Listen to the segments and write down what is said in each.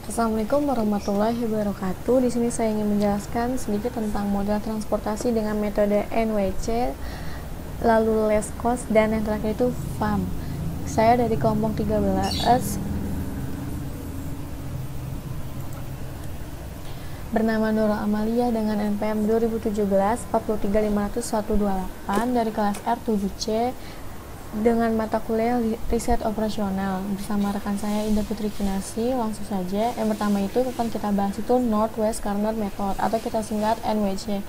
Assalamualaikum warahmatullahi wabarakatuh. Di sini saya ingin menjelaskan sedikit tentang model transportasi dengan metode NWC, lalu less cost, dan yang terakhir itu FAM. Saya dari kelompok 13 bernama Nurul Amalia dengan NPM 2017 4350128 dari kelas R7C dengan mata kuliah riset operasional bersama rekan saya Indah Putri Kinasi. Langsung saja, yang pertama itu akan kita bahas itu Northwest Corner Method atau kita singkat NWC,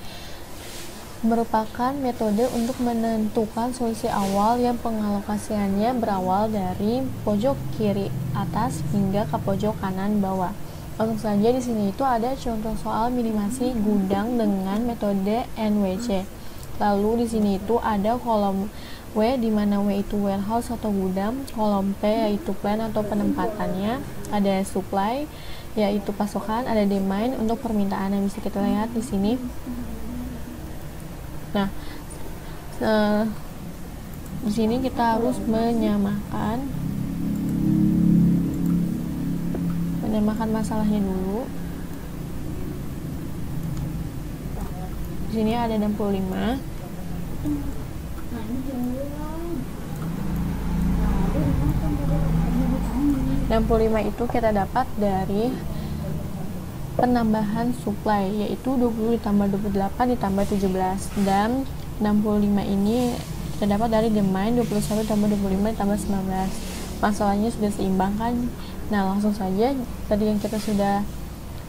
merupakan metode untuk menentukan solusi awal yang pengalokasiannya berawal dari pojok kiri atas hingga ke pojok kanan bawah. Langsung saja, di sini itu ada contoh soal minimasi gudang dengan metode NWC. Lalu di sini itu ada kolom W, di mana W itu warehouse atau gudang, kolom P yaitu plan atau penempatannya, ada supply yaitu pasokan, ada demand untuk permintaan yang bisa kita lihat di sini. Nah, di sini kita harus menyamakan masalahnya dulu. Di sini ada 65. Itu kita dapat dari penambahan supply yaitu 20 ditambah 28 ditambah 17, dan 65 ini kita dapat dari demand 21 ditambah 25 ditambah 19. Masalahnya sudah seimbang kan? Nah, langsung saja, tadi yang kita sudah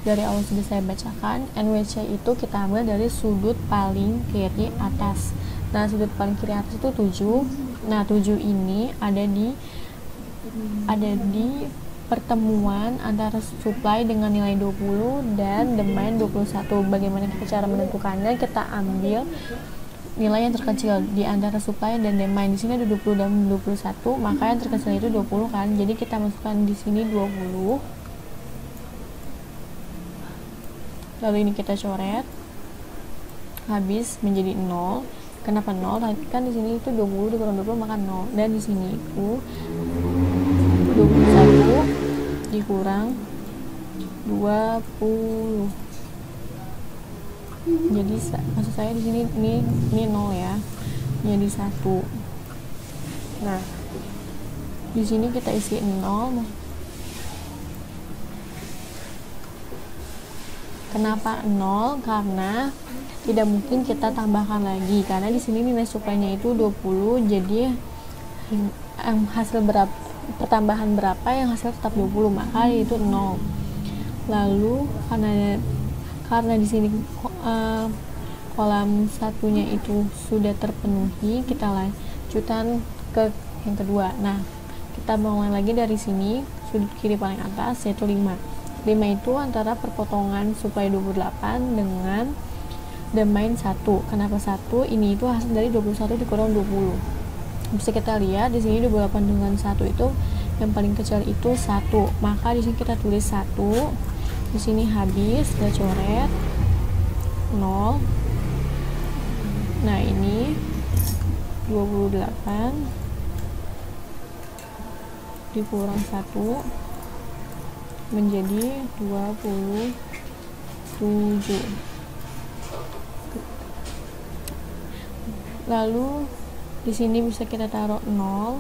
dari awal sudah saya bacakan, NWC itu kita ambil dari sudut paling kiri atas. Nah, sudut paling kiri atas itu 7. Nah, 7 ini ada di pertemuan antara supply dengan nilai 20 dan demand 21. Bagaimana cara menentukannya? Kita ambil nilai yang terkecil di antara supply dan demand. Di sini ada 20 dan 21, maka yang terkecil itu 20 kan. Jadi kita masukkan di sini 20. Lalu ini kita coret. Habis menjadi 0. Kenapa 0? Kan di sini itu 20 dikurang 20 maka 0. Dan di sini itu 21 dikurang 20. Jadi maksud saya di sini ini 0 ya. Jadi 1. Nah, di sini kita isi 0. Kenapa 0? Karena tidak mungkin kita tambahkan lagi karena di sini nilai supply-nya itu 20. Jadi hasil berapa, pertambahan berapa yang hasil tetap 20, maka itu 0. Lalu karena di sini kolam satunya itu sudah terpenuhi, kita lanjutkan ke yang kedua. Nah, kita mulai lagi dari sini, sudut kiri paling atas yaitu 5 itu antara perpotongan supply 28 dengan demand 1. Kenapa 1? Ini itu hasil dari 21 dikurang 20. Bisa kita lihat di sini 28 dengan 1 itu yang paling kecil itu 1. Maka di sini kita tulis 1. Di sini habis, kita coret 0. Nah, ini 28 dikurang 1 menjadi 27. Lalu di sini bisa kita taruh 0.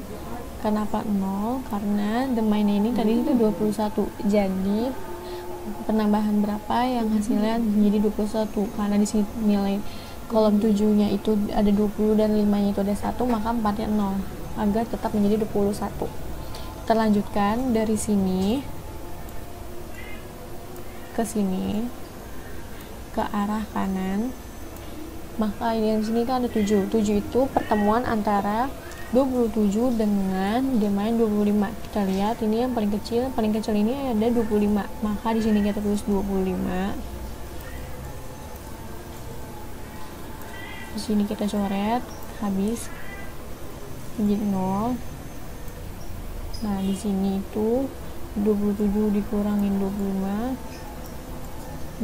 Kenapa 0? Karena demand ini tadi itu 21. Jadi penambahan berapa yang hasilnya menjadi 21? Karena di sini nilai kolom 7-nya itu ada 20 dan 5-nya itu ada 1, maka 4-nya 0 agar tetap menjadi 21. Kita lanjutkan dari sini ke sini ke arah kanan. Maka di sini kan ada 7. 7 itu pertemuan antara 27 dengan demand 25. Kita lihat ini yang paling kecil ini ada 25. Maka di sini kita tulis 25. Di sini kita coret, habis menjadi 0. Nah, di sini itu 27 dikurangin 25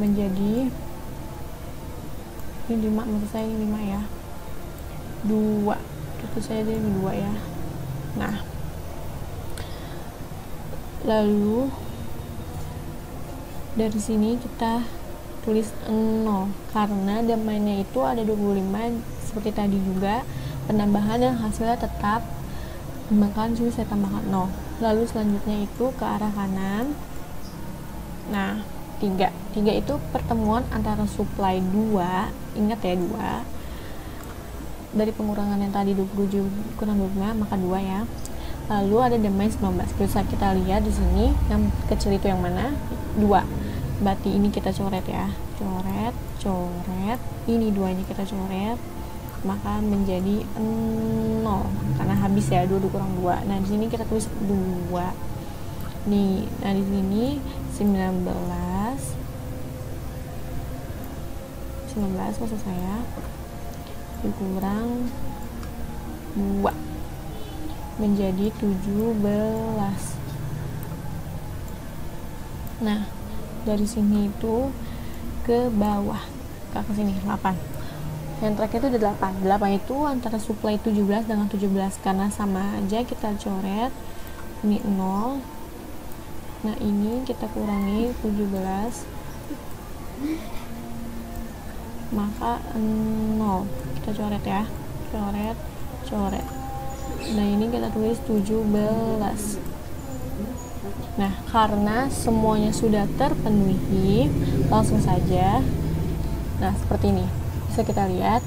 menjadi ini 5, maksud saya ini 5 ya. 2. Itu saya jadi 2 ya. Nah, lalu Dari sini kita tulis 0 karena domainnya itu ada 25 seperti tadi juga, penambahan dan hasilnya tetap, maka sini saya tambahkan 0. Lalu selanjutnya itu ke arah kanan. Nah, 3 itu pertemuan antara supply 2, ingat ya 2, dari pengurangan yang tadi 27 kurang 25 maka 2 ya. Lalu ada domain 19. Bisa kita lihat di sini yang kecil itu yang mana? 2. Berarti ini kita coret ya. Coret. Ini 2-nya kita coret. Maka menjadi 0 karena habis ya 2 kurang 2. Nah, di sini kita tulis 2. Nih, nah di sini 19 maksud saya dikurang 2 menjadi 17. Nah, dari sini itu ke bawah ke sini 8. Yang terakhir itu ada 8 itu antara supply 17 dengan 17 karena sama aja, kita coret ini 0. Nah, ini kita kurangi 17 maka 0, kita coret ya, coret. Nah, ini kita tulis 17. Nah, karena semuanya sudah terpenuhi, langsung saja. Nah, seperti ini bisa kita lihat.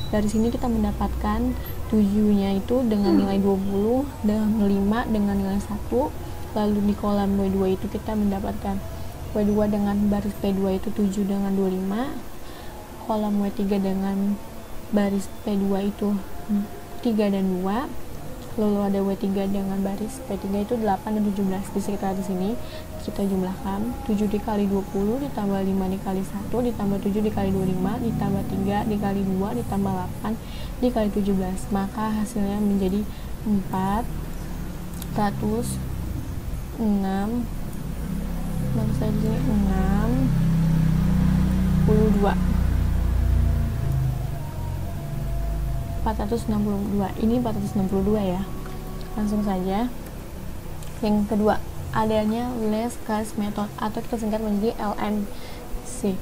Dari sini kita mendapatkan 7-nya itu dengan nilai 20, dengan 5 dengan nilai 1. Lalu di kolom W2 itu kita mendapatkan W2 dengan baris P2 itu 7 dengan 25. Kolom W3 dengan baris P2 itu 3 dan 2. Lalu ada W3 dengan baris P3 itu 8 dan 17. Bisa kita lihat di sini, kita jumlahkan 7 dikali 20 ditambah 5 dikali 1 ditambah 7 dikali 25 ditambah 3 dikali 2 ditambah 8 dikali 17, maka hasilnya menjadi 406. Maksud saya di sini 62. 462. Ini 462 ya. Langsung saja. Yang kedua, adanya less cash method atau kita singkat menjadi LMC,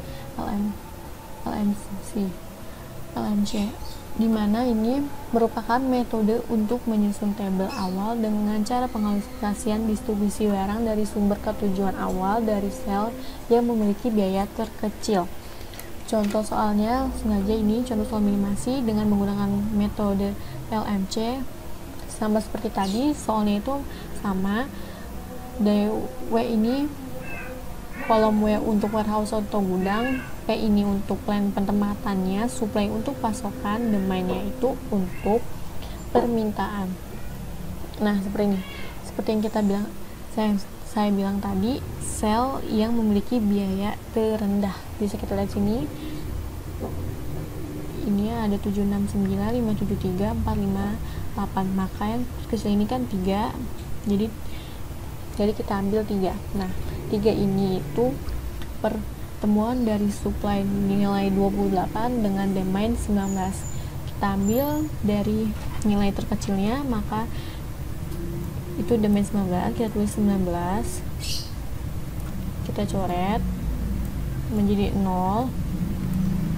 di mana ini merupakan metode untuk menyusun tabel awal dengan cara pengalokasian distribusi barang dari sumber ke tujuan awal dari sel yang memiliki biaya terkecil. Contoh soalnya sengaja ini contoh soal minimasi dengan menggunakan metode LMC, sama seperti tadi soalnya itu sama. W ini kolom W untuk warehouse atau gudang, P ini untuk plan penempatannya, supply untuk pasokan, domainnya itu untuk permintaan. Nah, seperti ini, seperti yang kita bilang, saya bilang tadi, sel yang memiliki biaya terendah. Bisa kita lihat sini, ini ada 769, 573, 458, maka yang kecil ini kan 3, jadi kita ambil 3. Nah, 3 ini itu pertemuan dari supply nilai 28 dengan demand 19. Kita ambil dari nilai terkecilnya, maka itu demand 19, kita tulis 19, kita coret menjadi 0,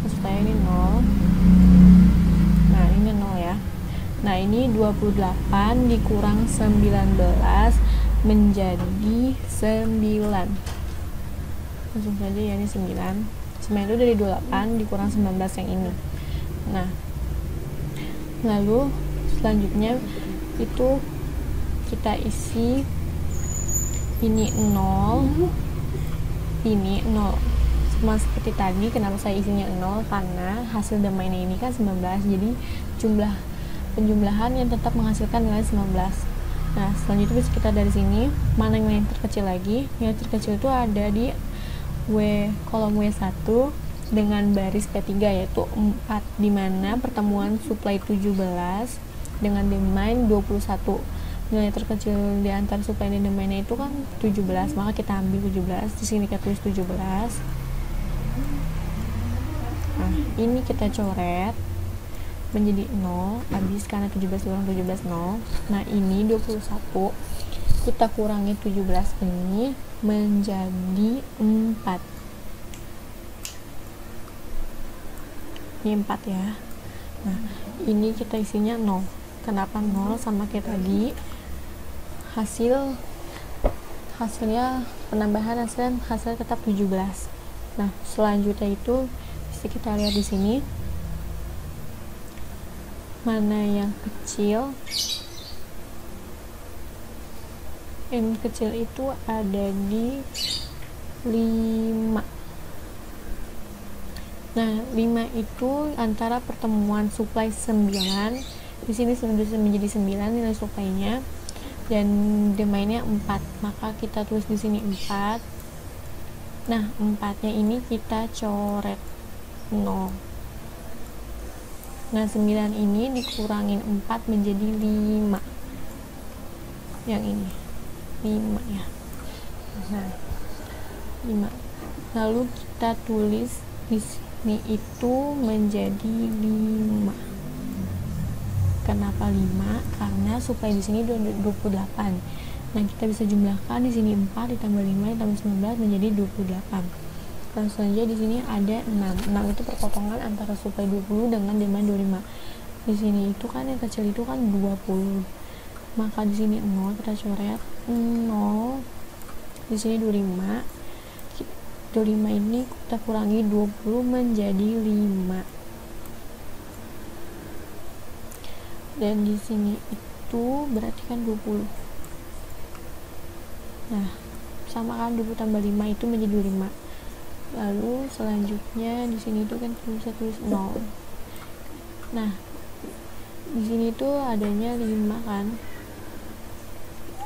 maksud saya ini 0. Nah, ini 0 ya. Nah, ini 28 dikurang 19 menjadi 9. Langsung saja ya, ini 9. 9 itu dari 28 dikurang 19 yang ini. Nah, lalu selanjutnya itu kita isi ini 0, ini 0. Sama seperti tadi, kenapa saya isinya 0? Karena hasil domainnya ini kan 19, jadi jumlah penjumlahan yang tetap menghasilkan nilai 19. Nah, selanjutnya bisa kita dari sini, mana yang terkecil lagi? Yang terkecil itu ada di kolom W1 dengan baris P3 yaitu 4, di mana pertemuan supply 17 dengan demand 21. Nilai terkecil di antara supply dan demand itu kan 17, maka kita ambil 17. Di sini kita tulis 17. Nah, ini kita coret menjadi 0, habis karena 17 kurang 17 0. Nah, ini 21 kita kurangi 17 ini menjadi 4. Ini 4 ya. Nah, ini kita isinya 0. Kenapa 0? Sama kayak tadi, hasilnya penambahan hasil tetap 17. Nah, selanjutnya itu bisa kita lihat di sini mana yang kecil. Yang kecil itu ada di 5. Nah, 5 itu antara pertemuan supply 9. Di sini sudah menjadi 9 nilai supply-nya dan demand-nya 4. Maka kita tulis di sini 4. Nah, 4-nya ini kita coret 0. Nah, 9 ini dikurangin 4 menjadi 5. Yang ini 5 ya. Nah, 5. Lalu kita tulis di sini itu menjadi 5. Kenapa 5? Karena supply di sini 28. Nah, kita bisa jumlahkan di sini 4 ditambah 5 ditambah 19 menjadi 28. Langsung saja di sini ada 6. 6 itu perpotongan antara supply 20 dengan demand 25. Di sini itu kan yang kecil itu kan 20. Maka di sini 0 kita coret 0. Di sini 25. 25 ini kita kurangi 20 menjadi 5. Dan di sini itu berarti kan 20. Nah, sama kan 20 tambah 5 itu menjadi 25. Lalu selanjutnya di sini itu kan bisa tulis 0. Nah, di sini itu adanya 5 kan.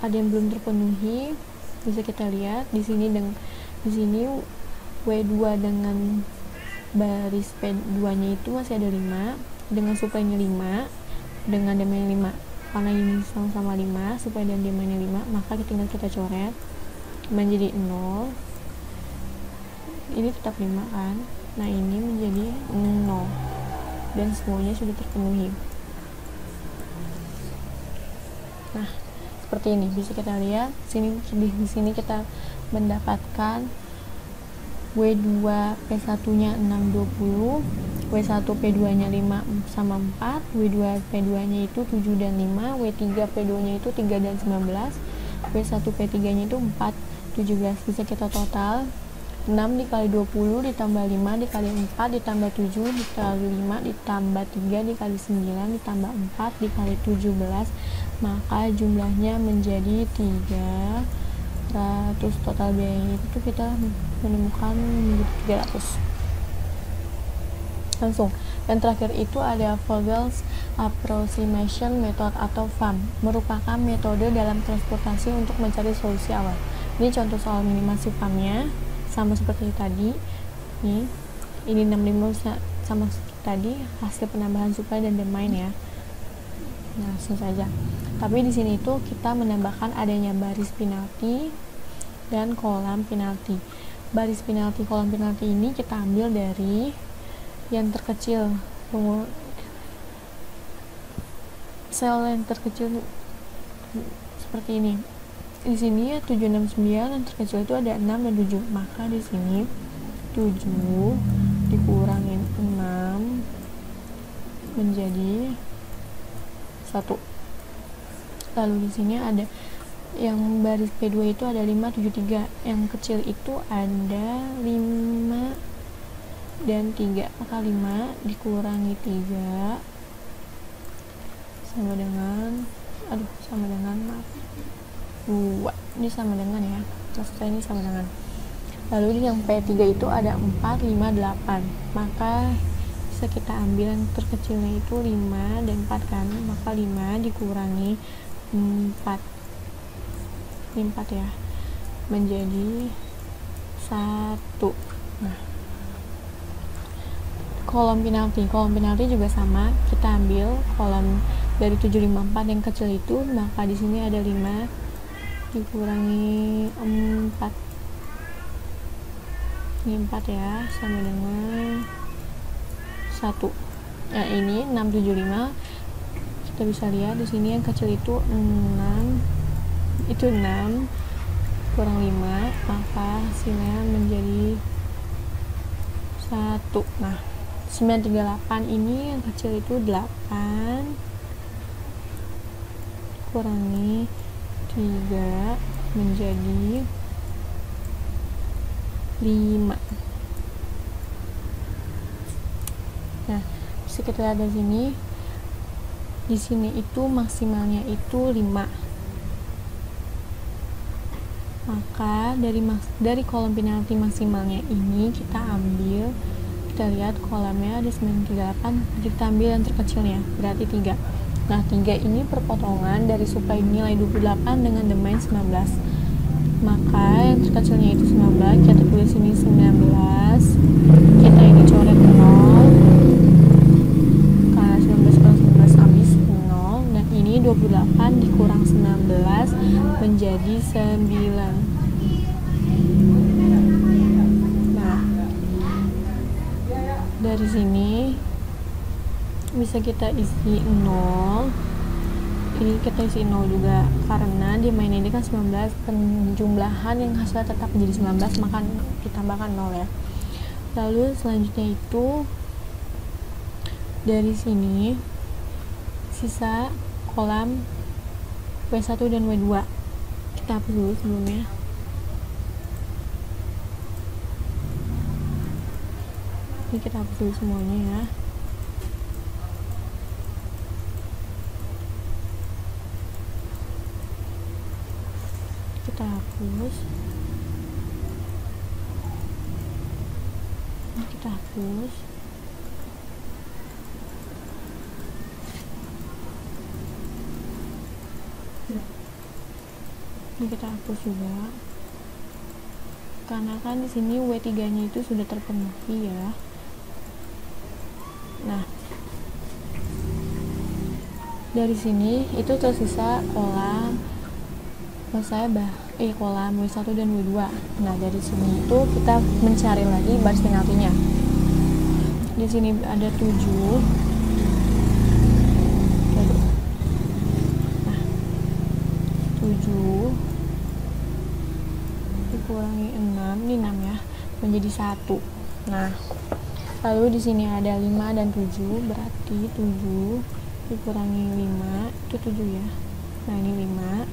Ada yang belum terpenuhi. Bisa kita lihat di sini W2 dengan baris P2-nya itu masih ada 5, dengan supply-nya 5, dengan demand-nya 5. Karena ini sama-sama 5, supply dan demand-nya 5, maka tinggal kita coret menjadi 0. Ini tetap 5 kan. Nah, ini menjadi 0 dan semuanya sudah terpenuhi. Nah, seperti ini bisa kita lihat di sini kita mendapatkan W2 P1-nya 620, W1 P2-nya 5 sama 4, W2 P2-nya itu 7 dan 5, W3 P2-nya itu 3 dan 19, W1 P3-nya itu 4, 17. Bisa kita total 6 dikali 20 ditambah 5 dikali 4 ditambah 7 dikali 5 ditambah 3 dikali 9 ditambah 4 dikali 17, maka jumlahnya menjadi 300. Total biayanya itu kita menemukan 300. Langsung yang terakhir itu ada Vogel's Approximation Method atau FAM, merupakan metode dalam transportasi untuk mencari solusi awal. Ini contoh soal minimasi FAM-nya sama seperti tadi. Ini 65 sama seperti tadi, hasil penambahan supply dan demand ya. Nah, langsung saja. Tapi di sini itu kita menambahkan adanya baris penalti dan kolam penalti. Baris penalti, kolam penalti ini kita ambil dari yang terkecil. Sel yang terkecil seperti ini. Di sini ya 769, yang terkecil itu ada 6 dan 7. Maka di sini 7 dikurangin 6 menjadi 1. Lalu di sini ada yang baris P2 itu ada 573, yang kecil itu ada 5 dan 3, maka 5 dikurangi 3 sama dengan 2. Ini sama dengan ya, maksudnya ini sama dengan. Lalu di yang P3 itu ada 4, 5, 8, maka bisa kita ambil yang terkecilnya itu 5 dan 4 kan, maka 5 dikurangi 4 ya, menjadi 1. Nah, kolom penalti juga sama, kita ambil kolom dari 754 yang kecil itu, maka di sini ada 5 dikurangi 4. Ini 4 ya, sama dengan 1. Nah, ini 675. Kita bisa lihat di sini yang kecil itu 6 itu 6 kurang 5, maka hasilnya menjadi 1. Nah, 938 ini yang kecil itu 8 kurangi 3 menjadi 5. Nah, bisa kita lihat dari sini. Di sini itu maksimalnya itu 5. Maka dari kolom penalti maksimalnya ini kita ambil, kita lihat kolamnya ada 938, kita ambil yang terkecilnya, berarti 3. Nah, 3 ini perpotongan dari suplai nilai 28 dengan domain 19. Maka yang terkecilnya itu 19, kita tulis ini 19, kita ini coret 0, karena 19 kurang 19 habis 0, dan ini 28 dikurang 19 menjadi 9. Nah, dari sini bisa kita isi 0, ini kita isi 0 juga, karena di main ini kan 19, penjumlahan yang hasilnya tetap menjadi 19, maka ditambahkan 0 ya. Lalu selanjutnya itu dari sini sisa kolam W1 dan W2, kita hapus dulu sebelumnya. Ini kita hapus dulu semuanya ya. Kita hapus, ini kita hapus, ini kita hapus juga, karena kan di sini W3 nya itu sudah terpenuhi ya. Nah, dari sini itu tersisa kolam kolam W1 dan W2. Nah, dari sini itu kita mencari lagi baris penaltinya. Di sini ada 7. Nah, 7 dikurangi 6, ini 6 ya, menjadi 1. Nah, lalu di sini ada 5 dan 7, berarti 7 dikurangi 5 itu 7 ya. Nah, ini 5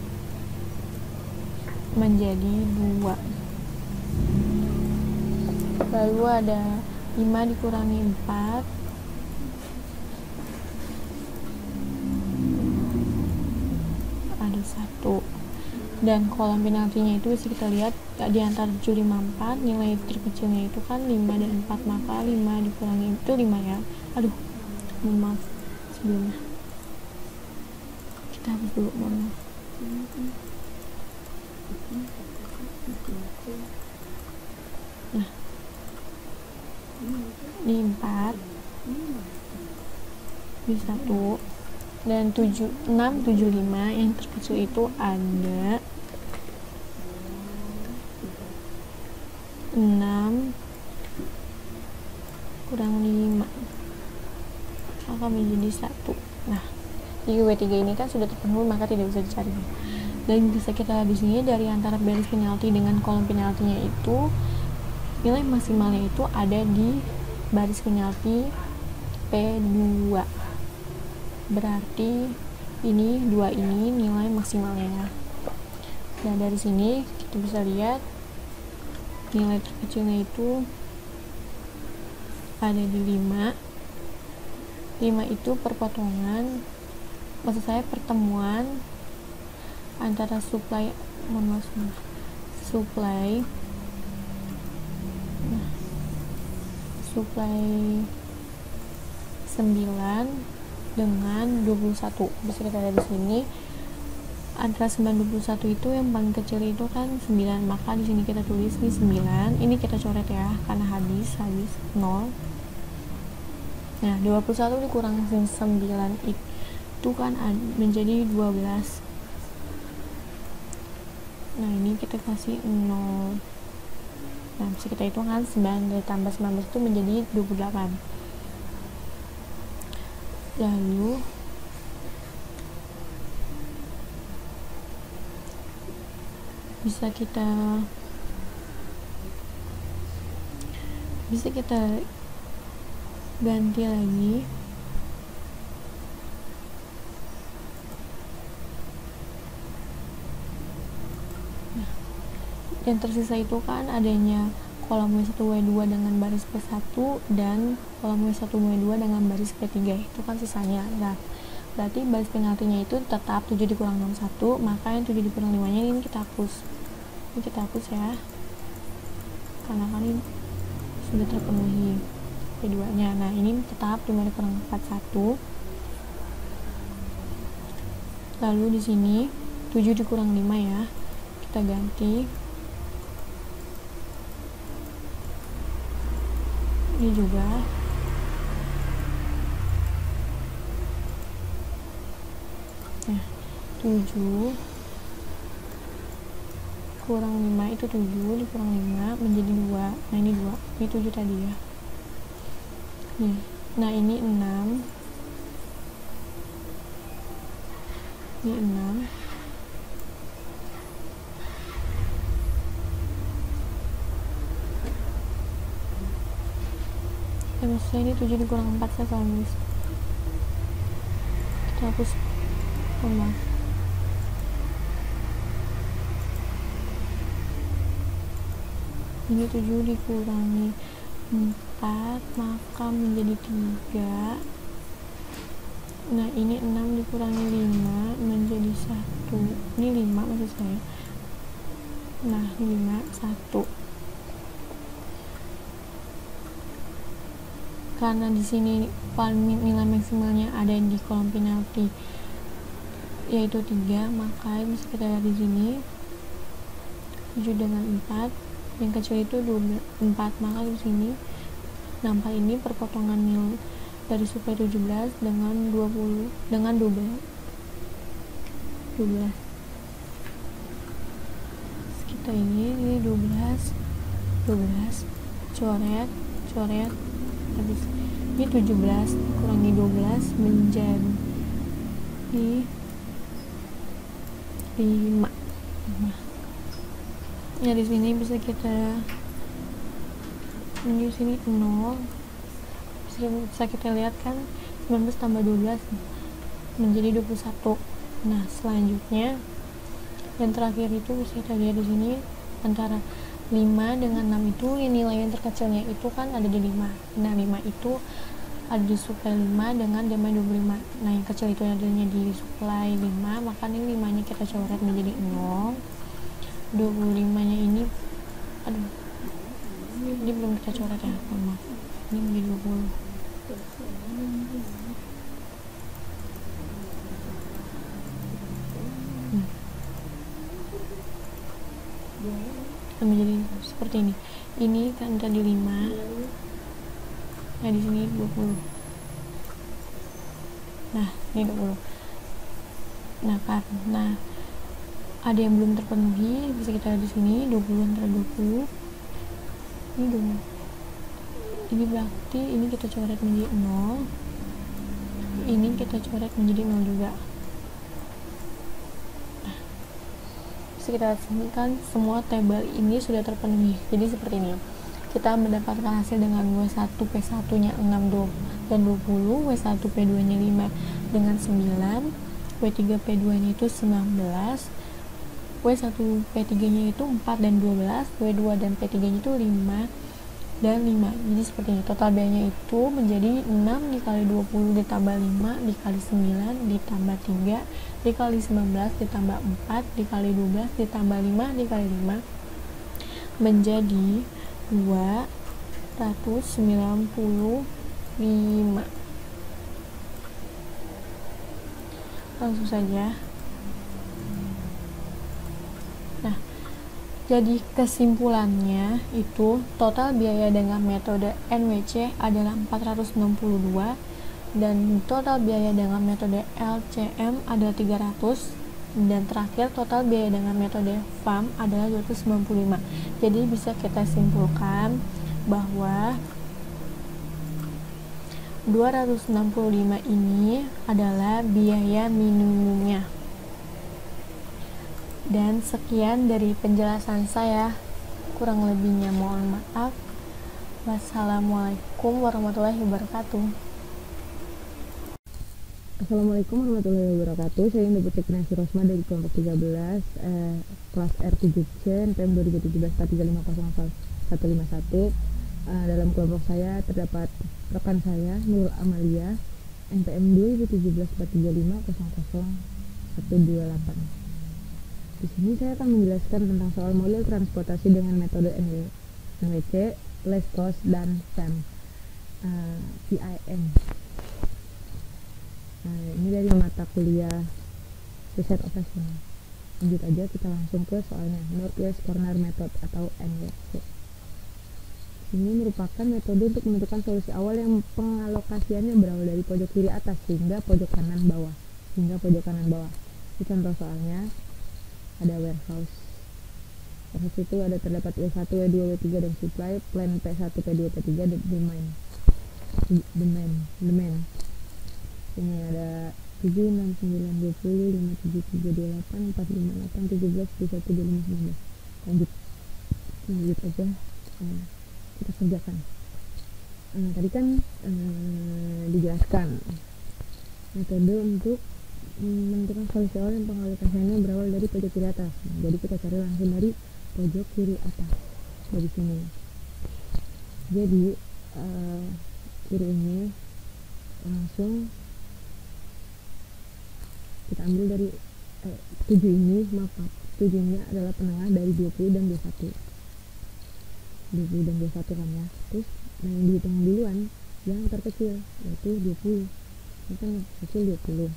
menjadi 2. Lalu ada 5 dikurangi 4, ada 1. Dan kolom penaltinya itu bisa kita lihat di antara 7, 5, 4, nilai terkecilnya itu kan 5 dan 4, maka 5 dikurangi itu 5 ya. Aduh, mohon maaf sebelumnya, kita hapus dulu, mohon maaf. Nah, ini 4, ini 1, dan 7, 6, 7, 5, yang terkecil itu ada 6 kurang 5, maka menjadi 1. Nah, di W3 ini kan sudah terpenuhi, maka tidak bisa dicari. Dan bisa kita lihat di sini dari antara baris penalti dengan kolom penaltinya itu nilai maksimalnya itu ada di baris penalti P2. Berarti ini 2 ini nilai maksimalnya. Nah, dari sini kita bisa lihat nilai terkecilnya itu ada di 5. 5 itu perpotongan, maksud saya pertemuan antara suplai suplai 9 dengan 21. Bisa kita lihat di sini antara 9 21 itu yang paling kecil itu kan 9, maka di sini kita tulis ini 9. Ini kita coret ya karena habis 0. Nah, 21 dikurang 9 itu kan menjadi 12. Nah, ini kita kasih 0. Nah, bisa kita hitung kan 9 ditambah 19 itu menjadi 28. Lalu bisa kita ganti lagi. Yang tersisa itu kan adanya kolom W1 W2 dengan baris P1 dan kolom W1 W2 dengan baris P3, itu kan sisanya. Nah, berarti baris penaltinya itu tetap 7 dikurang 61, maka yang 7 dikurang 5 nya ini kita hapus. Ini kita hapus ya, karena kan ini sudah terpenuhi P2 nya. Nah, ini tetap 5 dikurang 41. Lalu di sini 7 dikurang 5 ya, kita ganti. Ini juga nah, 7 kurang 5 itu 7 dikurang 5 menjadi 2. Nah, ini 2, ini 7 tadi ya. Nih, nah ini 6, ini 6, maksudnya ini 7 dikurang 4, saya salah nulis, kita hapus, maaf. Ini 7 dikurangi 4 maka menjadi 3. Nah, ini 6 dikurangi 5 menjadi 1. Ini 5 maksud saya. Nah, ini 5, 1. Karena di sini nilai maksimalnya ada di kolom penalti yaitu 3, maka bisa kita lihat di sini 7 dengan 4, yang kecil itu 4, maka di sini nampak ini perpotongan nil dari supaya 17 dengan 20 dengan 12. Kita ini 12 coret habis ini 17 kurangi 12 menjadi 5. Ya, di sini bisa kita di sini 0, bisa kita lihat kan 19 tambah 12 menjadi 21. Nah, selanjutnya yang terakhir itu bisa kita lihat di sini antara 5 dengan 6 itu nilai yang terkecilnya itu kan ada di 5. Nah, 5 itu ada di supply 5 dengan damai 25. Nah, yang kecil itu adanya di supply 5, maka ini 5 nya kita coret menjadi 0. 25 nya ini ini belum kita coret ya, maaf, ini menjadi 20. Menjadi seperti ini kan tadi 5, nah di sini 20, nah ini 20. Nah, karena ada yang belum terpenuhi, bisa kita lihat di sini 20 antara 20 ini 20. Ini berarti ini kita coret menjadi 0, ini kita coret menjadi 0 juga. Kita kan semua tabel ini sudah terpenuhi. Jadi seperti ini, kita mendapatkan hasil dengan W1 P1 nya 6 dan 20, W1 P2 nya 5 dengan 9, W3 P2 nya itu 19, W1 P3 nya itu 4 dan 12, W2 dan P3 nya itu 5 dan 5. Jadi seperti ini, total biayanya itu menjadi 6 dikali 20 ditambah 5 dikali 9 ditambah 3 dikali 19 ditambah 4 dikali 12 ditambah 5 dikali 5 menjadi 295. Langsung saja. Nah, jadi kesimpulannya itu total biaya dengan metode NWC adalah 462 dan total biaya dengan metode LCM adalah 300, dan terakhir total biaya dengan metode FAM adalah 295. Jadi bisa kita simpulkan bahwa 265 ini adalah biaya minimumnya. Dan sekian dari penjelasan saya, kurang lebihnya mohon maaf. Wassalamualaikum warahmatullahi wabarakatuh. Assalamualaikum warahmatullahi wabarakatuh. Saya Indah Putri Kinasi Rosma dari kelompok 13 kelas R7C NPM 201743500151. Dalam kelompok saya terdapat rekan saya Nurul Amalia NPM 201743500128. Di sini saya akan menjelaskan tentang soal model transportasi dengan metode NWC, Less Cost, dan SAM, PIM. Ini dari mata kuliah riset operasional. Lanjut aja, kita langsung ke soalnya. Northwest Corner Method atau NWC. Ini merupakan metode untuk menentukan solusi awal yang pengalokasiannya berawal dari pojok kiri atas hingga pojok kanan bawah. Ini contoh soalnya, ada warehouse. Warehouse itu ada terdapat W1, W2, W3 dan supply, plan P1, P2, P3 dan demand. Ini ada 7, 6, 9, 20, 5, 7, 3, 2, 8, 4, 5, 8, 17, 21, 25, 19. Lanjut aja, kita kerjakan. Tadi kan dijelaskan metode untuk menentukan solusi awal yang pengalokasiannya berawal dari pojok kiri atas. Jadi kita cari langsung dari pojok kiri atas dari sini. Jadi kiri ini langsung kita ambil dari 7 ini, 7 ini adalah penengah dari 20 dan 21 kan ya. Terus yang dihitung duluan yang terkecil yaitu 20. Ini kan yang kecil 20.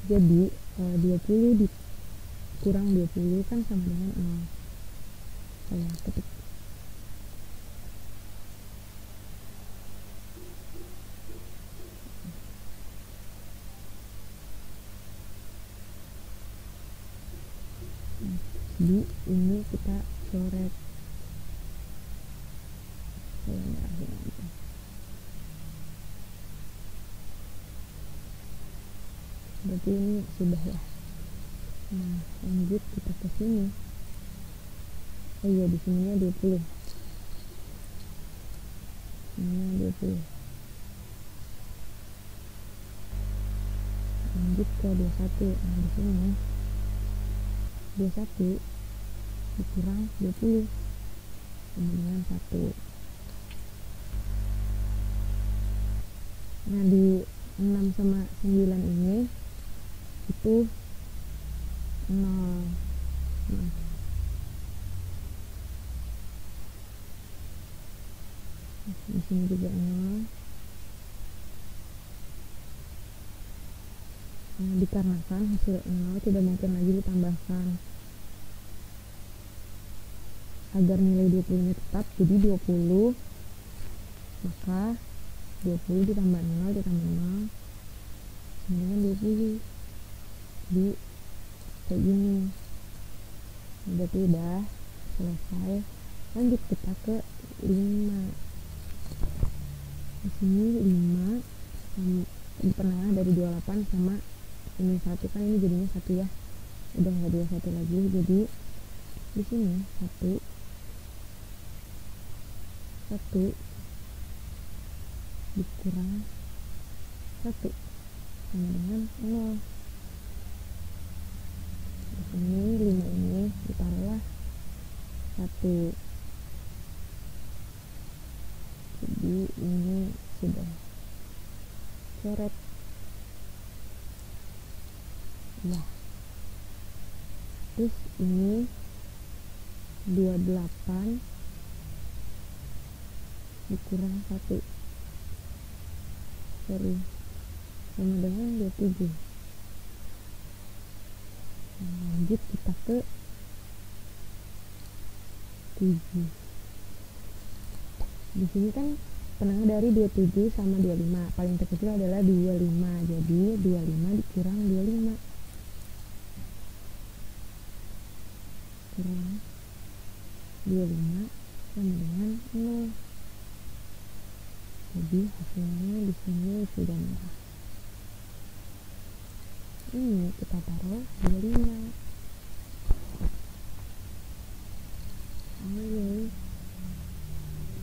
Jadi 20 dikurang 20 kan sama dengan 0. Saya ketik. Jadi ini kita coret. Berarti ini sudah ya. Nah, lanjut kita ke sini. Oh iya, di sininya 20. Ini 20. Lanjut ke 21. Nah, di sini 21 dikurang 20 sama dengan 1. Nah, di 6 sama 9 ini itu 0. Di sini juga 0. Nah, dikarenakan hasil 0 tidak mungkin lagi ditambahkan. Agar nilai 20 nya tetap, jadi 20, maka 20 ditambah 0 ditambah 0 sama dengan 20. Jadi kayak gini. Berarti udah selesai. Lanjut kita ke 5. Di sini 5 di penengah dari 28 sama ini 1 kan, ini jadinya 1 ya. Udah nggak 21 lagi. Jadi di sini 1 dikurang 1 sama dengan 0. Di sini 5 ini ditaruhlah 1. Jadi ini sudah coret ya. Terus ini 28 dikurang 1 sama dengan 27. Nah, lanjut kita ke 7. Di sini kan penengah dari 27 sama 25, paling terkecil adalah 25. Jadi 25 dikurang 25 kurang 25 sama dengan 0. Jadi hasilnya di sini sudah merah. Ini kita taruh 25. Oke.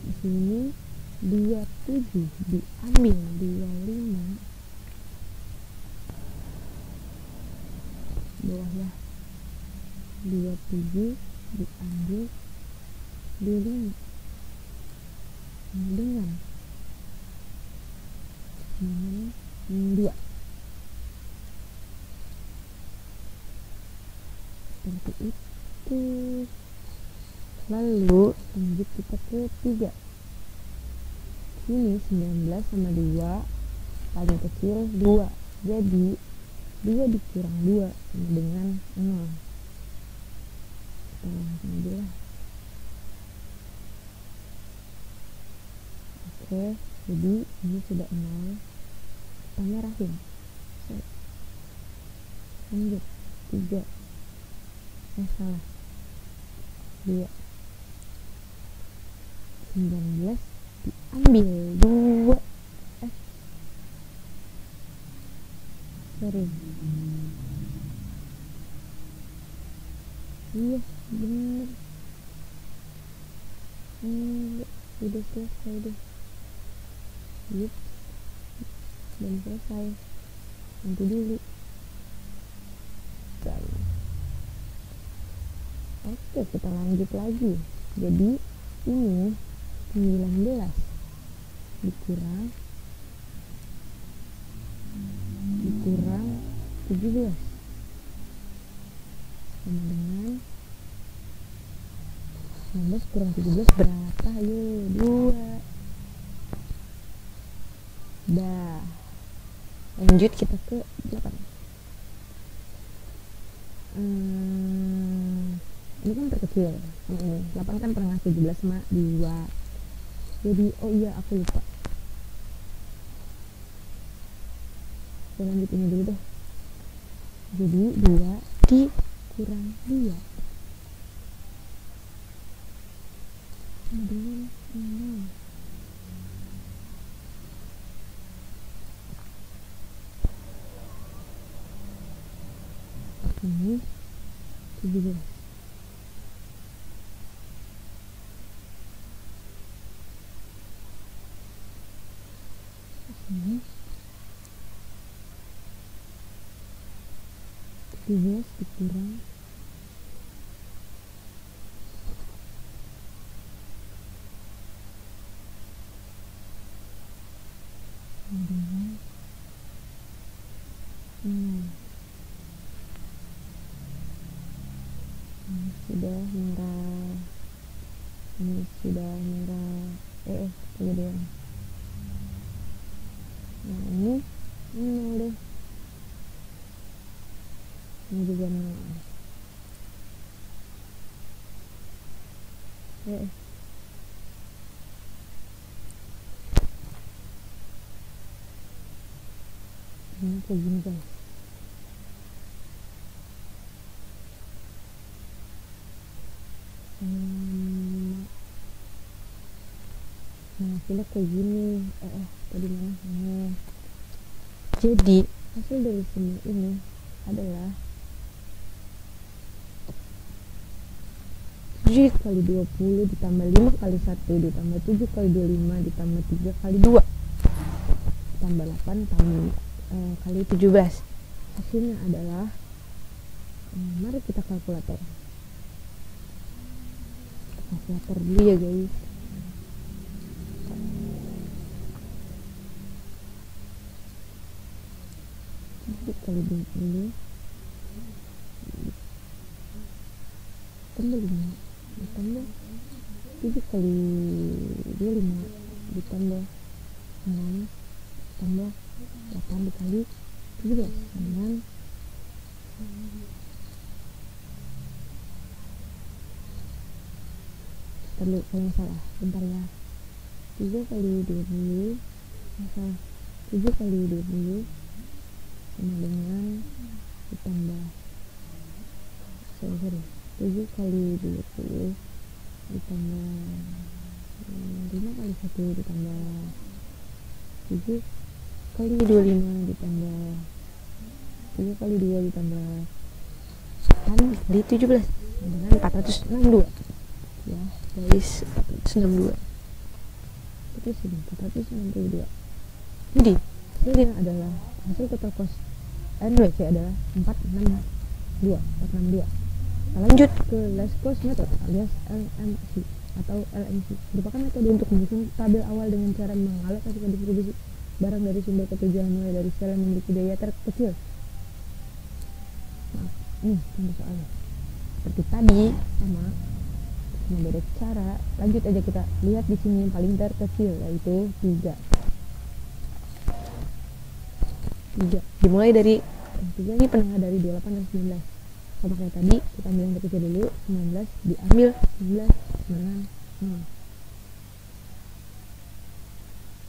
Di sini 27 diambil 25 bawah ya, 27 diambil 25 dengan 2 seperti itu. Lalu lanjut kita ke 3. Ini 19 sama 2 paling kecil 2, jadi 2 dikurang 2 sama dengan 0. Kita langsung aja lah. Oke, jadi ini sudah 0, kita merahin. Lanjut 3, salah 2, 19 diambil 2, sorry, iya bener, udah selesai deh, yups, belum selesai, nanti dulu. Oke, kita lanjut lagi. Jadi ini 19 dikurang 17 sama dengan 19 kurang 17 berapa? Ayo, 2. Dah. Lanjut kita ke 8. Ini kan terkecil sama ini. 8 kan pernah 17 sama 2. Jadi oh iya aku lupa. Saya lanjut ini dulu deh. Jadi 2 dikurang 2 sama dengan 0. Ini 17. Ini 17 dikurang 0. Ini sudah merah. Ini sudah merah. Kemudian. Nah ini 0 deh. Ini juga 0. Ini kayak gini guys. Nah hasilnya kayak gini. Tadi mana? Jadi hasil dari semua ini adalah 7 kali 20 ditambah 5 kali 1 ditambah 7 kali 25 ditambah 3 kali 2 tambah 8 kali 17. Hasilnya adalah mari kita kalkulator dulu ya guys. Kali 20 tambah 5 ditambah 7 kali 25 ditambah 6 tambah 8 dikali 17 dengan kalau salah bentar ya, 3 kali 20 salah 7 kali 20 sama dengan ditambah 7 kali 20 ditambah 5 kali 1 ditambah 7 kali 25 ditambah 3 kali 2 ditambah 8 kali 17 dengan 462. ya, garis 462 itu sini 462. Jadi hasilnya adalah hasil total cost NWC adalah 462. Kita lanjut ke last cost method alias LMC atau LMC, merupakan metode untuk menyusun tabel awal dengan cara mengalokasikan distribusi barang dari sumber ke tujuan mulai dari sel yang memiliki biaya terkecil. Ini contoh soalnya seperti tadi, sama beda cara. Lanjut aja, kita lihat di sini yang paling terkecil yaitu 3 dimulai dari 3 ini penengah dari 28 dan 19. Sama kayak tadi, kita ambil yang terkecil dulu, 19 diambil 19 menengah 0.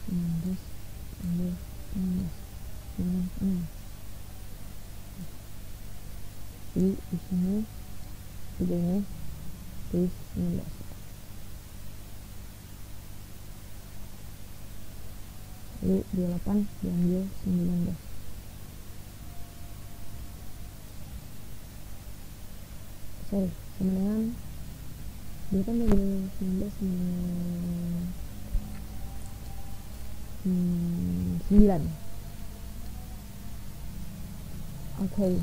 19 ambil 19 menengah 0. Jadi di sini 3 ini tulis 19. Lalu 28 diambil 19. Sorry, sama dengan 28 diambil 19 sama 9. Oke.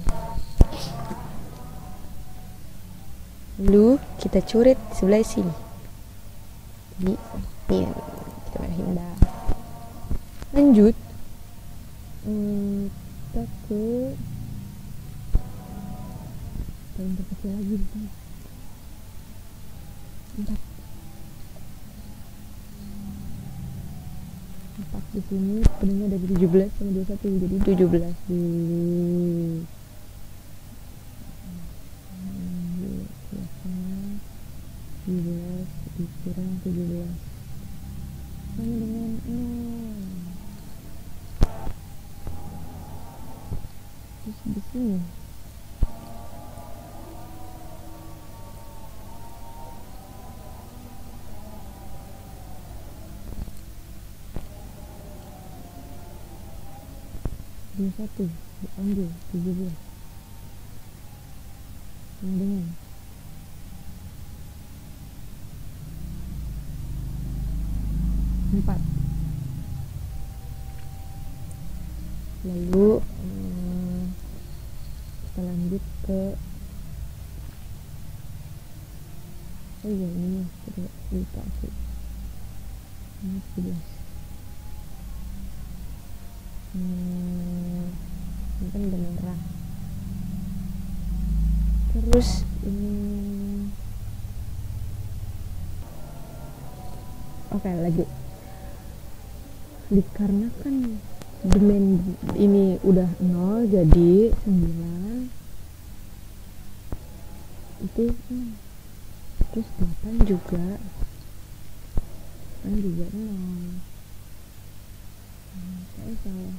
Lalu kita coret sebelah sini. Jadi ini kita pindah. Lanjut kita ke paling terkecil lagi di sini. 4 di sini penuhnya dari 17 sama 21, jadi 17 dulu. 17 dikurang 17 sama dengan 0. Terus di sini satu diambil 17 sama dengan 4. Lalu kita lanjut ke ini kita lupa sih, ini 11. Ini kan udah merah. Terus ini oke, lanjut. Dikarenakan demand ini udah 0, jadi 9 itu terus 8 juga 0. Saya salah.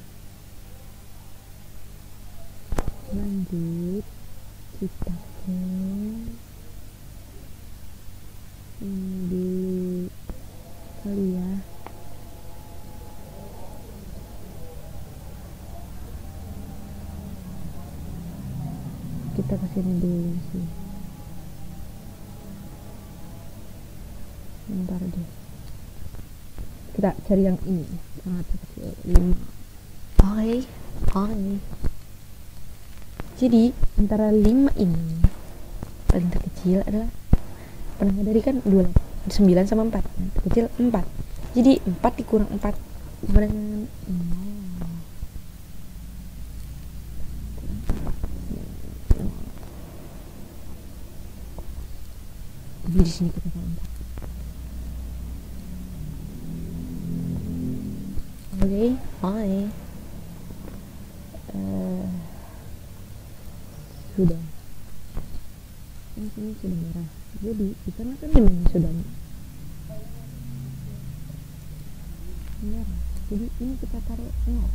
Lanjut kita ke ini dulu kali ya. Kita kesini dulu sih, bentar deh, kita cari yang ini sangat kecil 5. Oke. Jadi antara 5 ini paling terkecil adalah penengah dari kan 9 sama 4, terkecil 4, jadi 4 dikurang 4 sama dengan 0. Di sini kita taruh 4. Oke. Sudah. Ini sini sudah merah. Jadi dikarenakan ini sudah merah, jadi ini kita taruh 0.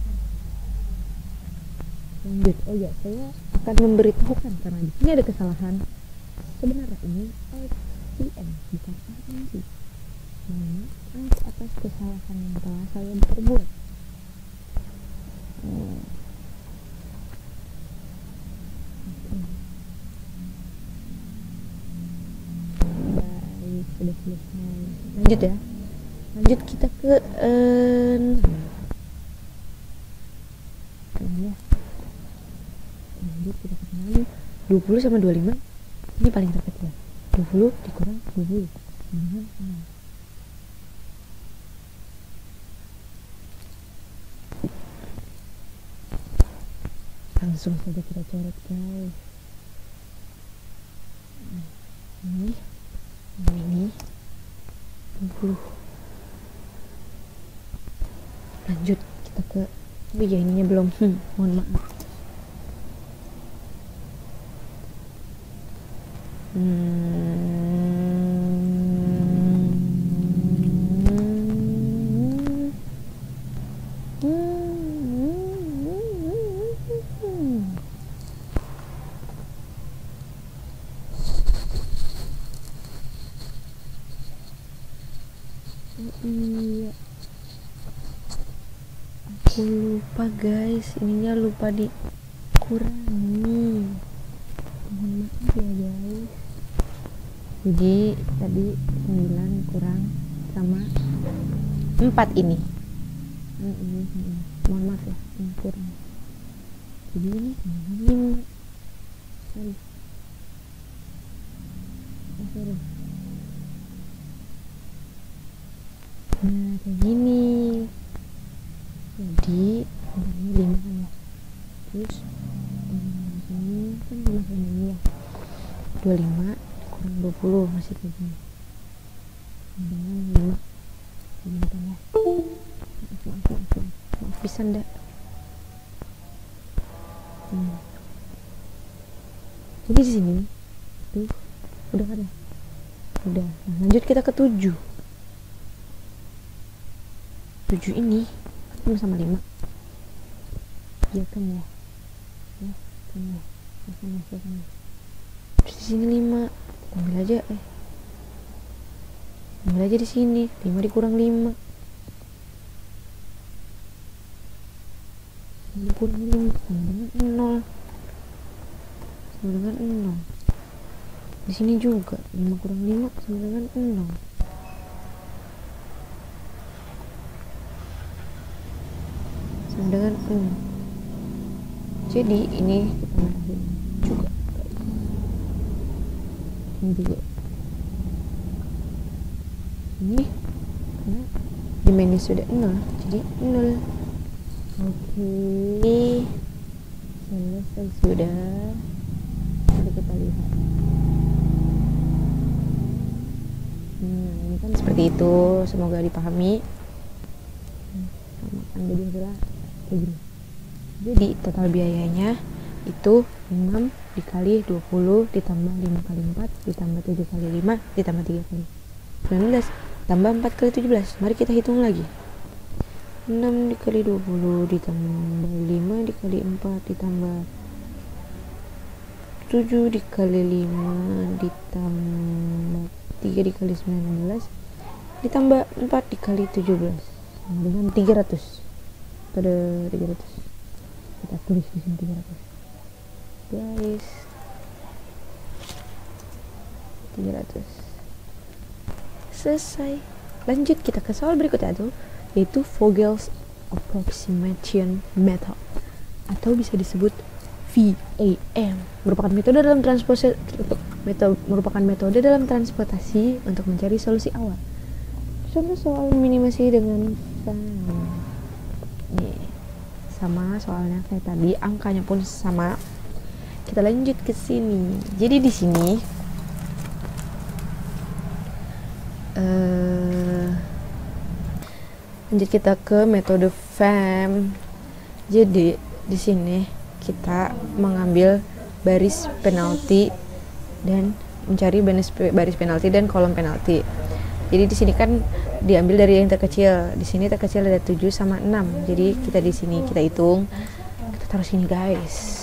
Lanjut. Oh ya, saya akan memberitahukan karena di sini ada kesalahan. Sebenarnya ini LCM bukan LMC. Mohon maaf atas kesalahan yang telah saya perbuat. Baik. Lanjut ya, lanjut kita ke ya. Lanjut kita ke 20 sama 25 ini paling terkecil. 20 dikurang 20 dengan 6. Langsung saja kita coret guys. Ini 20. Lanjut kita ke ya ininya belum, mohon maaf. Iya, aku lupa guys, ininya lupa dikurangi, mohon maaf ya guys. Jadi tadi 9 kurang sama 4 ini mohon maaf ya, ini kurang. Jadi ini sama 5. Sorry. Nah kayak gini, jadi ini 5 kan ya, terus ini kan 5 sama ini ya, 25 kurang 20 masih kayak gini dengan 5. Bentar ya, maaf bisa ndak. Jadi di sini tuh udah kan ya, udah. Nah, lanjut kita ke 7 ini 5 sama 5 iya kan ya, ya kan ya, terus di sini 5 ambil aja di sini, 5 dikurang 5 dikurang 5 sama dengan 0, sama dengan 0. Di sini juga 5 kurang 5 sama dengan 0. Dengan jadi ini kita marahin juga, ini juga ini karena dimensi sudah 0 jadi 0. Oke, selesai sudah. Mari kita lihat. Ini kan seperti itu, semoga dipahami. Sama jadi adalah jadi total biayanya itu 6 dikali 20 ditambah 5 kali 4 ditambah 7 kali 5 ditambah 3 kali 19 tambah 4 kali 17. Mari kita hitung lagi. 6 dikali 20 ditambah 5 dikali 4 ditambah 7 dikali 5 ditambah 3 dikali 19 ditambah 4 dikali 17 dengan 300. Pada 300 kita tulis di sini 300 guys, 300. Selesai. Lanjut kita ke soal berikutnya tuh, yaitu Vogel's approximation method atau bisa disebut VAM, merupakan metode dalam transportasi untuk mencari solusi awal. Contoh soal minimasi dengan nih, sama soalnya kayak tadi, angkanya pun sama. Kita lanjut ke sini. Jadi di sini lanjut kita ke metode VAM. Jadi di sini kita mengambil baris penalti dan mencari baris penalti dan kolom penalti. Jadi di sini kan diambil dari yang terkecil. Di sini terkecil ada 7 sama 6. Jadi kita di sini kita hitung. Kita taruh sini guys.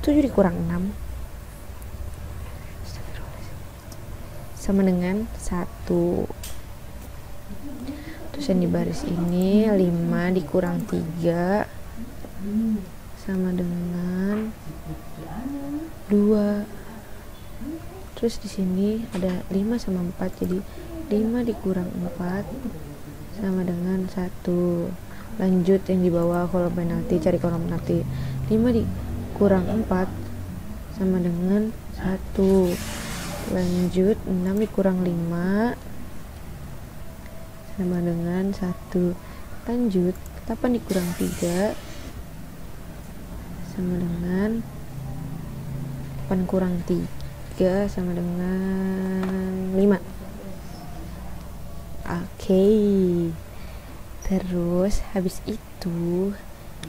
7 dikurang 6 sama dengan 1. Terus yang di baris ini 5 dikurang 3 sama dengan 2. Terus di sini ada 5 sama 4, jadi 5 dikurang 4 sama dengan 1. Lanjut yang di bawah kolom penalti, cari kolom penalti. 5 dikurang 4 sama dengan 1. Lanjut 6 dikurang 5 sama dengan 1. Lanjut 8 dikurang 3 sama dengan 8 kurang 3 sama dengan 5. Oke. Terus habis itu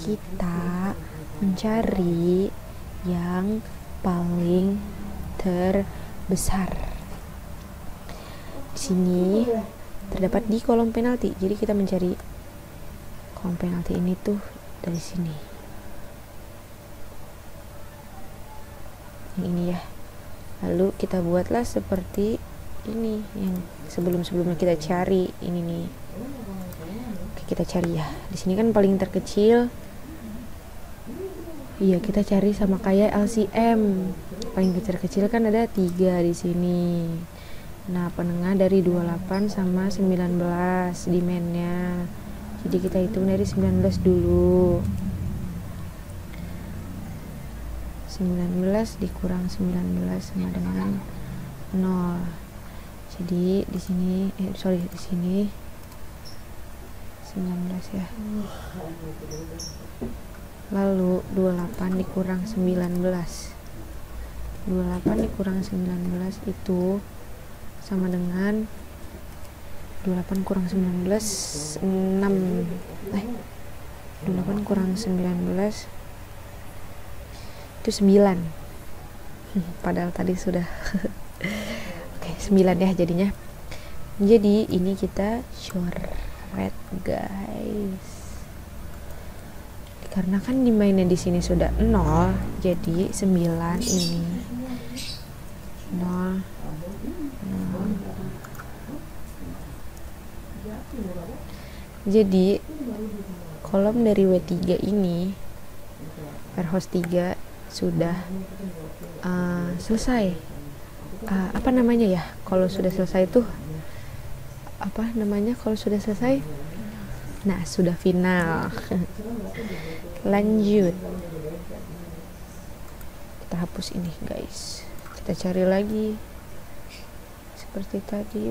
kita mencari yang paling terbesar. Di sini terdapat di kolom penalti. Jadi kita mencari kolom penalti ini tuh dari sini. Yang ini ya. Lalu kita buatlah seperti ini yang sebelumnya kita cari ini nih. Oke, kita cari ya. Di sini kan paling terkecil. Iya, kita cari sama kayak LCM. Paling kecil kan ada 3 di sini. Nah, penengah dari 28 sama 19 dimennya. Jadi kita hitung dari 19 dulu. 19 dikurang 19 sama dengan 0. Jadi di sini di sini 19 ya. Lalu 28 dikurang 19. 28 dikurang 19 itu sama dengan 28 kurang 19 6. 28 kurang 19 itu 9. Padahal tadi sudah oke, 9 ya jadinya. Jadi ini kita coret guys. Karena kan dimainnya di sini sudah 0, jadi 9 ini 0 0. Jadi kolom dari W3 ini Verhoes 3 sudah selesai. Apa namanya ya kalau sudah selesai tuh, apa namanya kalau sudah selesai? Nah, sudah final. Lanjut, kita hapus ini guys, kita cari lagi seperti tadi.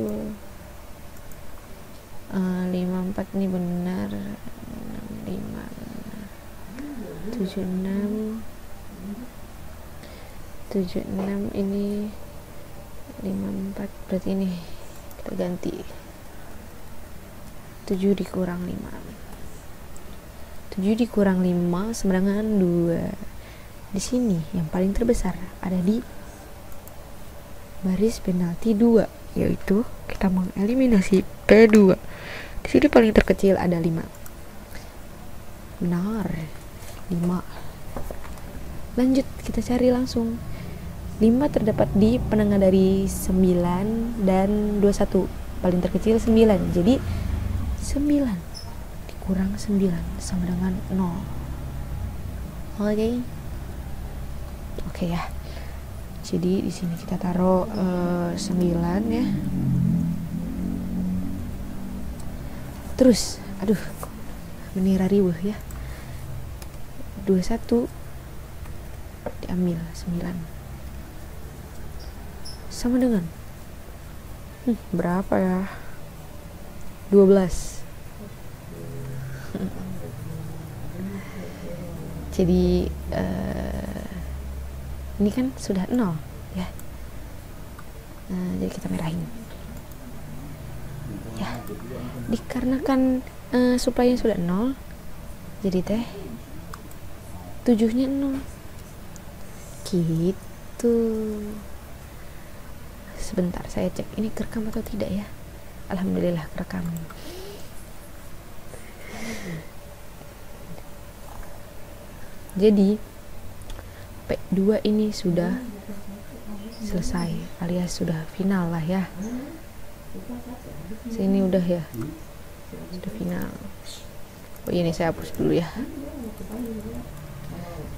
54 ini benar, 65 benar, 76 ini 54, berarti ini kita ganti 7 dikurang 5. 7 dikurang 5 sama dengan 2. Di sini yang paling terbesar ada di baris penalti 2, yaitu kita mengeliminasi P2. Di sini paling terkecil ada 5. Benar, 5. Lanjut, kita cari langsung. 5 terdapat di penengah dari 9 dan 21. Paling terkecil 9. Jadi 9 dikurang 9 sama dengan 0. Oke ya. Jadi di sini kita taruh 9 ya. Terus, aduh, menira riweuh ya. 21 diambil 9 sama dengan berapa ya? 12. Jadi ini kan sudah 0 ya. Jadi kita merahin ya, dikarenakan suplainya sudah 0, jadi teh 7-nya 0 gitu. Sebentar saya cek ini kerekam atau tidak ya. Alhamdulillah kerekam. Jadi P2 ini sudah selesai alias sudah final lah ya. Sini udah ya, sudah final. Oh ini saya hapus dulu ya,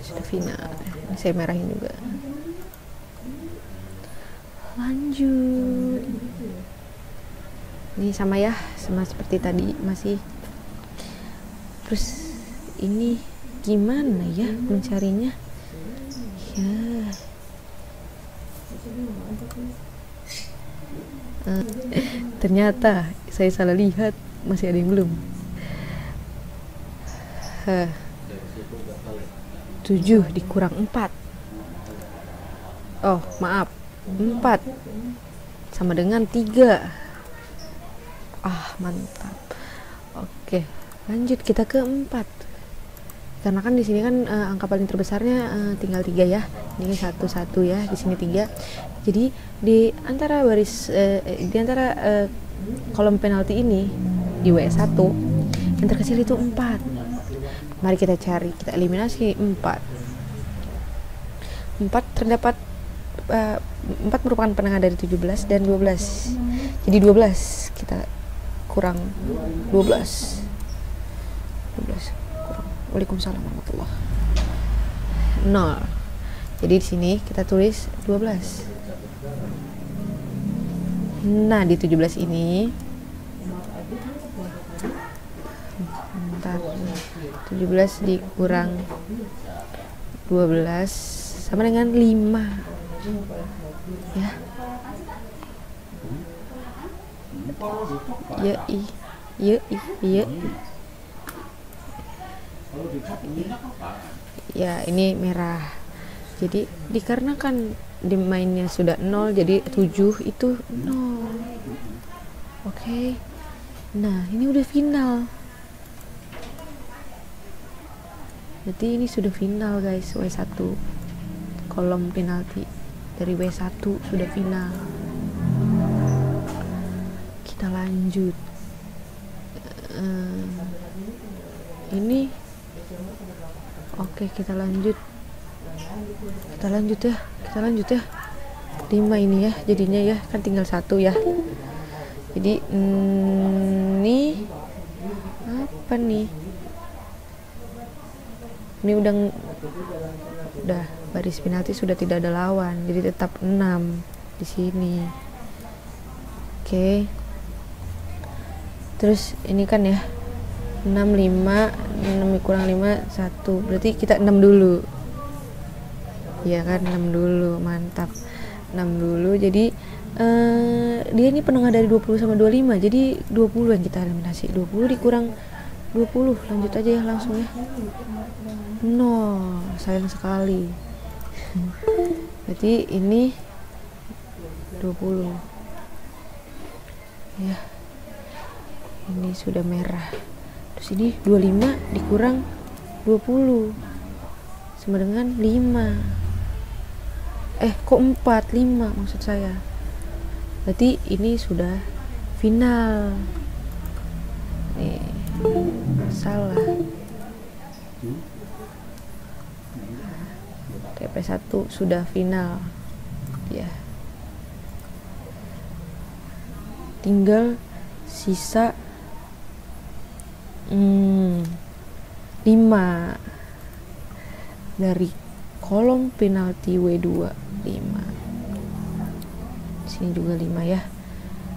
sudah final. Ini saya merahin juga. lanjut. Ini sama ya, sama seperti tadi masih. Terus ini gimana ya mencarinya ya. Ternyata saya salah lihat, masih ada yang belum. 7 dikurang 4. Oh maaf, 4 sama dengan 3. Mantap. Oke, lanjut kita ke 4. Karena kan di sini kan angka paling terbesarnya tinggal 3 ya. Ini 1 ya, di sini 3. Jadi di antara kolom penalti ini di W1 yang terkecil itu 4. Mari kita cari, kita eliminasi 4. 4 terdapat 4 merupakan penengah dari 17 dan 12. Jadi 12 kita kurang 12 kurang. Waalaikumsalam warahmatullah. 0. Jadi di sini kita tulis 12. Nah, di 17 ini 17 dikurang 12 sama dengan 5 ya. Ya ini merah. Jadi dikarenakan di mainnya sudah 0, jadi 7 itu 0. Oke. Nah ini udah final. Berarti ini sudah final guys, W1 kolom penalti dari W1 sudah final. Kita lanjut. Ini oke, kita lanjut ya. 5 ini ya jadinya ya, kan tinggal 1 ya. Jadi ini apa nih? Ini udah baris penalti sudah tidak ada lawan, jadi tetap 6 di sini. Oke. Terus ini kan ya 6 kurang 5 1. Berarti kita 6 dulu. Ya kan, 6 dulu. Mantap. 6 dulu. Jadi dia ini penengah dari 20 sama 25. Jadi 20 yang kita eliminasi. 20 dikurang 20. Lanjut aja ya langsung ya. 0. Sayang sekali. Berarti ini 20. Ya. Ini sudah merah. Terus ini 25 dikurang 20 sama dengan 5. Kok 4? 5 maksud saya. Berarti ini sudah final. Nih, salah. TP1 sudah final. Ya. Tinggal sisa 5 dari kolom penalti W2. 5. Di sini juga 5 ya.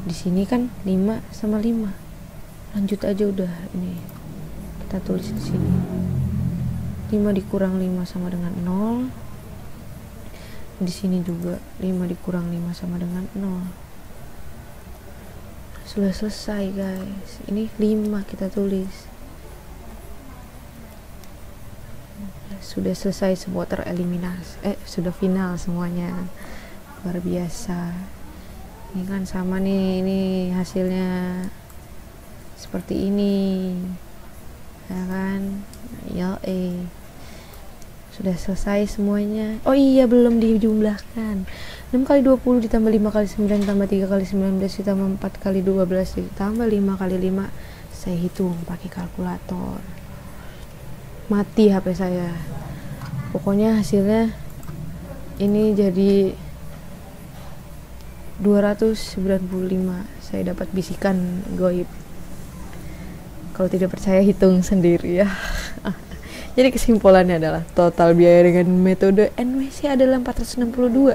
Di sini kan 5 sama 5. Lanjut aja udah, ini kita tulis di sini. 5 dikurang 5 sama dengan 0. Di sini juga 5 dikurang 5 sama dengan 0. Sudah selesai guys. Ini 5 kita tulis. Sudah selesai, semua tereliminasi. Sudah final semuanya. Luar biasa. Ini kan sama nih, ini hasilnya seperti ini. Ya kan? Sudah selesai semuanya. Oh iya, belum dijumlahkan. 6 kali 20 ditambah 5 kali 9 tambah 3 kali 19 ditambah 4 kali 12 ditambah 5 kali 5. Saya hitung pakai kalkulator. Mati HP saya. Pokoknya hasilnya ini jadi 295. Saya dapat bisikan goib. Kalau tidak percaya hitung sendiri ya. Jadi kesimpulannya adalah total biaya dengan metode NWC adalah 462.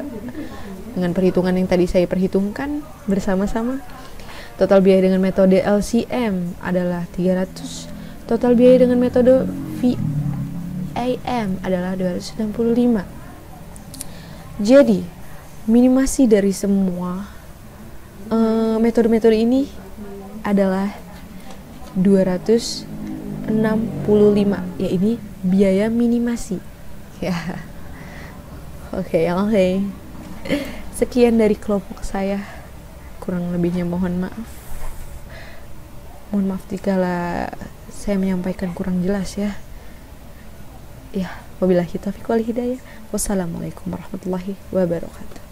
dengan perhitungan yang tadi saya perhitungkan bersama-sama. Total biaya dengan metode LCM adalah 300. Total biaya dengan metode VAM adalah 265. Jadi, minimasi dari semua metode-metode ini adalah 265, ya ini biaya minimasi. Ya. Oke. Sekian dari kelompok saya. Kurang lebihnya mohon maaf. Mohon maaf jikalau saya menyampaikan kurang jelas ya. Ya, wabillahi taufiq wal hidayah. Wassalamualaikum warahmatullahi wabarakatuh.